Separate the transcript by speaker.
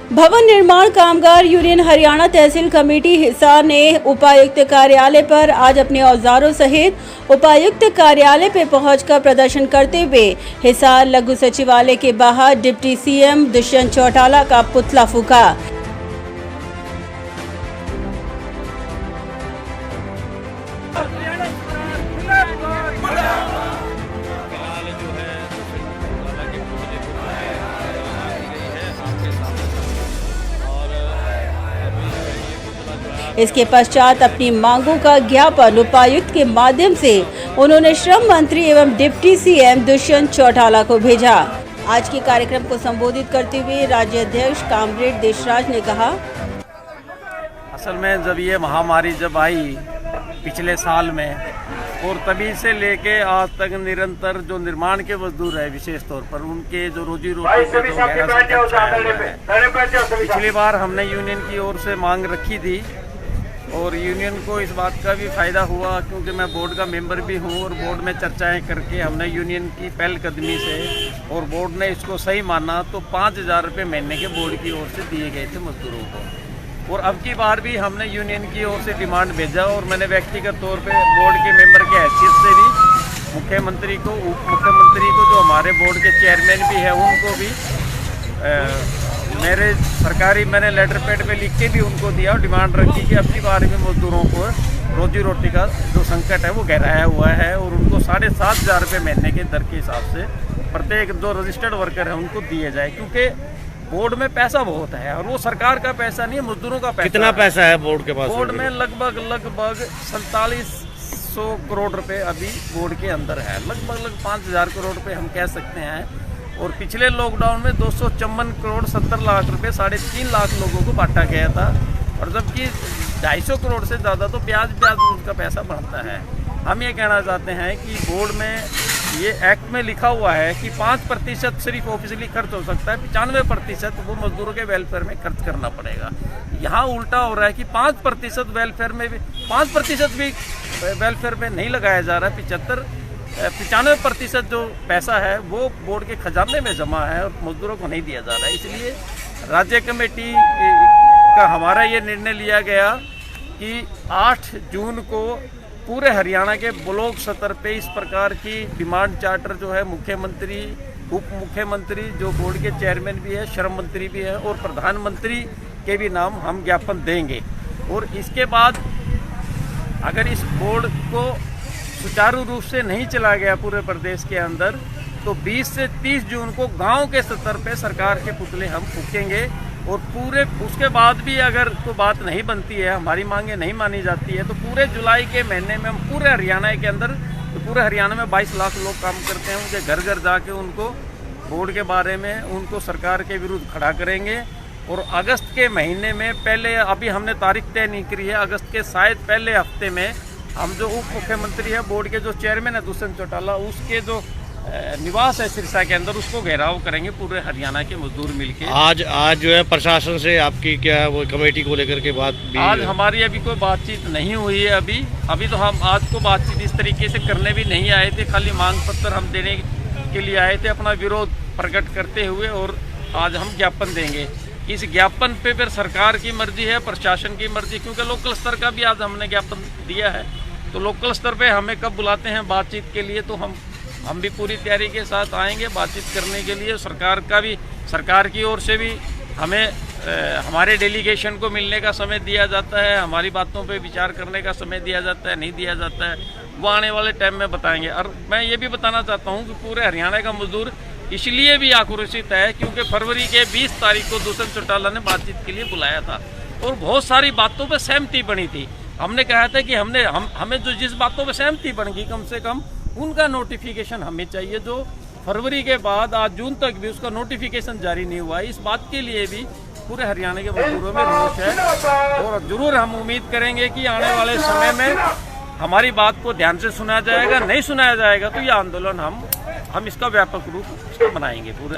Speaker 1: भवन निर्माण कामगार यूनियन हरियाणा तहसील कमेटी हिसार ने उपायुक्त कार्यालय पर आज अपने औजारों सहित उपायुक्त कार्यालय पर पहुंचकर प्रदर्शन करते हुए हिसार लघु सचिवालय के बाहर डिप्टी सीएम दुष्यंत चौटाला का पुतला फूंका। इसके पश्चात अपनी मांगों का ज्ञापन उपायुक्त के माध्यम से उन्होंने श्रम मंत्री एवं डिप्टी सीएम दुष्यंत चौटाला को भेजा। आज के कार्यक्रम को संबोधित करते हुए राज्य अध्यक्ष कामरेड देशराज ने कहा,
Speaker 2: असल में जब ये महामारी जब आई पिछले साल में और तभी से लेके आज तक निरंतर जो निर्माण के मजदूर है विशेष तौर पर उनके जो रोजी रोटी पिछली बार हमने यूनियन की ओर से मांग रखी थी और यूनियन को इस बात का भी फायदा हुआ क्योंकि मैं बोर्ड का मेंबर भी हूं और बोर्ड में चर्चाएं करके हमने यूनियन की पहलकदमी से और बोर्ड ने इसको सही माना तो 5,000 रुपये महीने के बोर्ड की ओर से दिए गए थे मजदूरों को। और अब की बार भी हमने यूनियन की ओर से डिमांड भेजा और मैंने व्यक्तिगत तौर पे बोर्ड के मेंबर की हैसियत से भी मुख्यमंत्री को, उप मुख्यमंत्री को, जो हमारे बोर्ड के चेयरमैन भी है उनको भी मेरे सरकारी मैंने लेटर पैड पे लिख के भी उनको दिया और डिमांड रखी कि अब की बार में मजदूरों को रोजी रोटी का जो संकट है वो गहराया हुआ है और उनको 7,500 रुपये महीने के दर के हिसाब से प्रत्येक जो रजिस्टर्ड वर्कर है उनको दिए जाए क्योंकि बोर्ड में पैसा बहुत है और वो सरकार का पैसा नहीं है, मजदूरों का पैसा।
Speaker 3: कितना पैसा है बोर्ड के पास?
Speaker 2: बोर्ड में लगभग 4700 करोड़ रुपए अभी बोर्ड के अंदर है, लगभग 5,000 करोड़ रुपए हम कह सकते हैं। और पिछले लॉकडाउन में 254 करोड़ 70 लाख रुपए 3.5 लाख लोगों को बांटा गया था और जबकि 250 करोड़ से ज़्यादा तो ब्याज उसका पैसा बढ़ता है। हम ये कहना चाहते हैं कि बोर्ड में ये एक्ट में लिखा हुआ है कि 5% सिर्फ ऑफिशियली खर्च हो सकता है, 95% वो मजदूरों के वेलफेयर में खर्च करना पड़ेगा। यहाँ उल्टा हो रहा है कि 5% वेलफेयर में भी 5% भी वेलफेयर में नहीं लगाया जा रहा है। 95% जो पैसा है वो बोर्ड के खजाने में जमा है और मजदूरों को नहीं दिया जा रहा है। इसलिए राज्य कमेटी का हमारा ये निर्णय लिया गया कि 8 जून को पूरे हरियाणा के ब्लॉक स्तर पे इस प्रकार की डिमांड चार्टर जो है मुख्यमंत्री, उप मुख्यमंत्री, जो बोर्ड के चेयरमैन भी है, श्रम मंत्री भी है और प्रधानमंत्री के भी नाम हम ज्ञापन देंगे। और इसके बाद अगर इस बोर्ड को सुचारू रूप से नहीं चला गया पूरे प्रदेश के अंदर तो 20 से 30 जून को गांव के स्तर पे सरकार के पुतले हम फूकेंगे और पूरे उसके बाद भी अगर कोई बात नहीं बनती है, हमारी मांगे नहीं मानी जाती है तो पूरे जुलाई के महीने में हम पूरे हरियाणा के अंदर, तो पूरे हरियाणा में 22 लाख लोग काम करते हैं, उनके घर घर जाके उनको बोर्ड के बारे में उनको सरकार के विरुद्ध खड़ा करेंगे। और अगस्त के महीने में पहले, अभी हमने तारीख तय नहीं करी है, अगस्त के शायद पहले हफ्ते में हम जो उप मुख्यमंत्री है, बोर्ड के जो चेयरमैन है दुष्यंत चौटाला, उसके जो निवास है सिरसा के अंदर, उसको घेराव करेंगे पूरे हरियाणा के मजदूर मिलके।
Speaker 3: आज जो है प्रशासन से आपकी क्या वो कमेटी को लेकर के बात भी?
Speaker 2: आज हमारी अभी कोई बातचीत नहीं हुई है। अभी तो हम आज को बातचीत इस तरीके से करने भी नहीं आए थे, खाली मांग पत्र हम देने के लिए आए थे अपना विरोध प्रकट करते हुए और आज हम ज्ञापन देंगे। इस ज्ञापन पे फिर सरकार की मर्जी है, प्रशासन की मर्जी, क्योंकि लोकल स्तर का भी आज हमने ज्ञापन दिया है तो लोकल स्तर पे हमें कब बुलाते हैं बातचीत के लिए तो हम भी पूरी तैयारी के साथ आएंगे बातचीत करने के लिए। सरकार की ओर से भी हमें हमारे डेलीगेशन को मिलने का समय दिया जाता है, हमारी बातों पे विचार करने का समय दिया जाता है, नहीं दिया जाता है वो आने वाले टाइम में बताएंगे। और मैं ये भी बताना चाहता हूँ कि पूरे हरियाणा का मजदूर इसलिए भी आक्रोशित है क्योंकि फरवरी के 20 तारीख को दुष्यंत चौटाला ने बातचीत के लिए बुलाया था और बहुत सारी बातों पर सहमति बनी थी। हमने कहा था कि हमें जो जिस बातों पर सहमति बन गई कम से कम उनका नोटिफिकेशन हमें चाहिए, जो फरवरी के बाद आज जून तक भी उसका नोटिफिकेशन जारी नहीं हुआ है। इस बात के लिए भी पूरे हरियाणा के मजदूरों में रोष है और जरूर हम उम्मीद करेंगे कि आने वाले समय में हमारी बात को ध्यान से सुना जाएगा। नहीं सुनाया जाएगा तो ये आंदोलन हम इसका व्यापक रूप इसको बनाएंगे पूरे